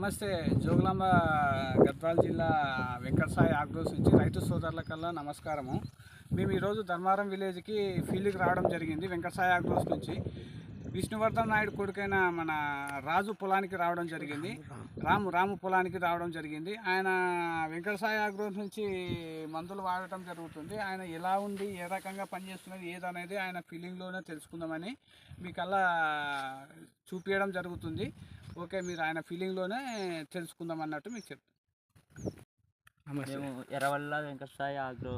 నమస్తే. జోగులాంబ గద్వాల జిల్లా వెంకటసాయి ఆగ్రోస్ నుంచి రైతు సోదరులకల్లా నమస్కారము. మేము ఈరోజు ధర్మారం విలేజ్కి ఫీల్డ్కి రావడం జరిగింది. వెంకటసాయి ఆగ్రోస్ నుంచి విష్ణువర్ధన్ నాయుడు కొడుకైన మన రాజు పొలానికి రావడం జరిగింది. రాము పొలానికి రావడం జరిగింది. ఆయన వెంకటసాయి ఆగ్రోస్ నుంచి మందులు వాడటం జరుగుతుంది. ఆయన ఎలా ఉంది, ఏ రకంగా పనిచేస్తున్నది ఏదనేది ఆయన ఫీలింగ్లోనే తెలుసుకుందామని మీకల్లా చూపించడం జరుగుతుంది. ఓకే, మీరు ఆయన ఫీలింగ్లోనే తెలుసుకుందాం అన్నట్టు మీకు చెప్తాను. మేము ఎర్రవల్ల వెంకటసాయి ఆగ్రో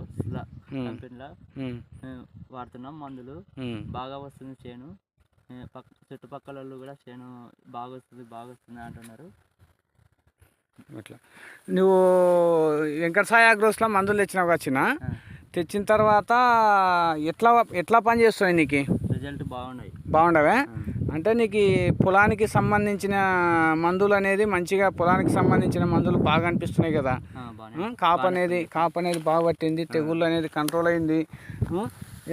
కంపెనీలో వాడుతున్నాం మందులు. బాగా వస్తుంది చేను. చుట్టుపక్కల వాళ్ళు కూడా చేను బాగా వస్తుంది అంటున్నారు. అట్లా నువ్వు వెంకటసాయి ఆగ్రోస్లో మందులు తెచ్చిన తర్వాత ఎట్లా పని చేస్తాయి? నీకు రిజల్ట్ బాగుండవే అంటే నీకు పొలానికి సంబంధించిన మందులు అనేది మంచిగా పొలానికి సంబంధించిన మందులు బాగా అనిపిస్తున్నాయి కదా. కాపు అనేది బాగా పట్టింది, తెగుళ్ళు అనేది కంట్రోల్ అయింది.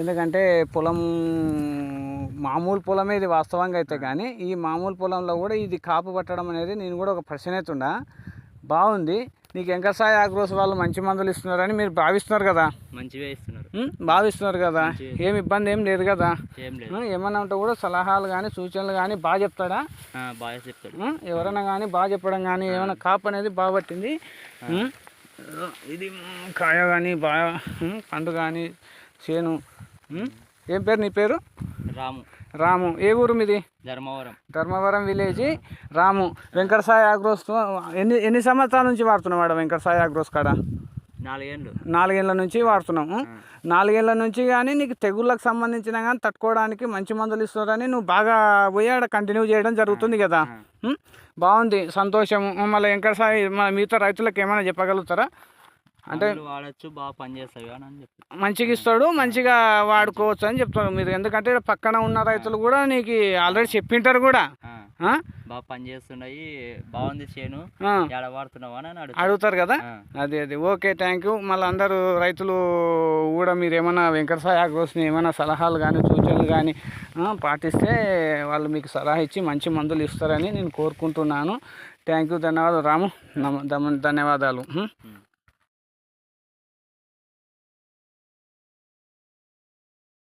ఎందుకంటే మామూలు పొలమే ఇది వాస్తవంగా అయితే, కానీ ఈ మామూలు పొలంలో కూడా ఇది కాపు పట్టడం అనేది నేను కూడా ఒక ప్రశ్న అవుతుండా. బాగుంది. నీకు వెంకటసాయి ఆగ్రోస్ వాళ్ళు మంచి మందులు ఇస్తున్నారని మీరు భావిస్తున్నారు కదా. భావిస్తున్నారు కదా. ఏమి ఇబ్బంది ఏం లేదు కదా. ఏమన్నా ఉంటే కూడా సలహాలు కానీ సూచనలు కానీ బాగా చెప్తాడా? బాగా చెప్తాడు. ఎవరైనా కానీ బాగా చెప్పడం కానీ ఏమైనా కాపు అనేది బాగా పట్టింది. ఇది కాయ కానీ బాగా పండు కానీ చేను. ఏం పేరు నీ పేరు? రాము. ఏ ఊరు మీది? ధర్మవరం విలేజ్. రాము వెంకటసాయి ఆగ్రోస్ ఎన్ని సంవత్సరాల నుంచి వాడుతున్నాం వెంకటసాయి ఆగ్రోస్ కాడ? 4 ఏళ్ళ నుంచి వాడుతున్నాము. 4 ఏళ్ళ నుంచి కానీ నీకు తెగుళ్ళకు సంబంధించిన కానీ తట్టుకోవడానికి మంచి మందులు ఇస్తున్నారని నువ్వు బాగా పోయి ఆడ కంటిన్యూ చేయడం జరుగుతుంది కదా. బాగుంది, సంతోషము. మళ్ళీ వెంకటసాయి మిగతా రైతులకు ఏమైనా చెప్పగలుగుతారా? అంటే వాడచ్చు, బాగా పనిచేస్తాయి అని మంచిగా ఇస్తాడు, మంచిగా వాడుకోవచ్చు అని చెప్తాడు మీరు. ఎందుకంటే పక్కన ఉన్న రైతులు కూడా నీకు ఆల్రెడీ చెప్పింటారు కూడా, బాగా పనిచేస్తున్నాయి, బాగుంది చేను, ఎలా వాడుతున్నావు అని అడుగుతారు కదా. అదే ఓకే, థ్యాంక్ యూ. మళ్ళీ అందరూ రైతులు కూడా మీరు ఏమైనా వెంకటసాయి ఆగ్రోస్ని ఏమైనా సలహాలు కానీ సూచనలు కానీ పాటిస్తే వాళ్ళు మీకు సలహా ఇచ్చి మంచి మందులు ఇస్తారని నేను కోరుకుంటున్నాను. Thank you. ధన్యవాదాలు రాము. ధన్యవాదాలు.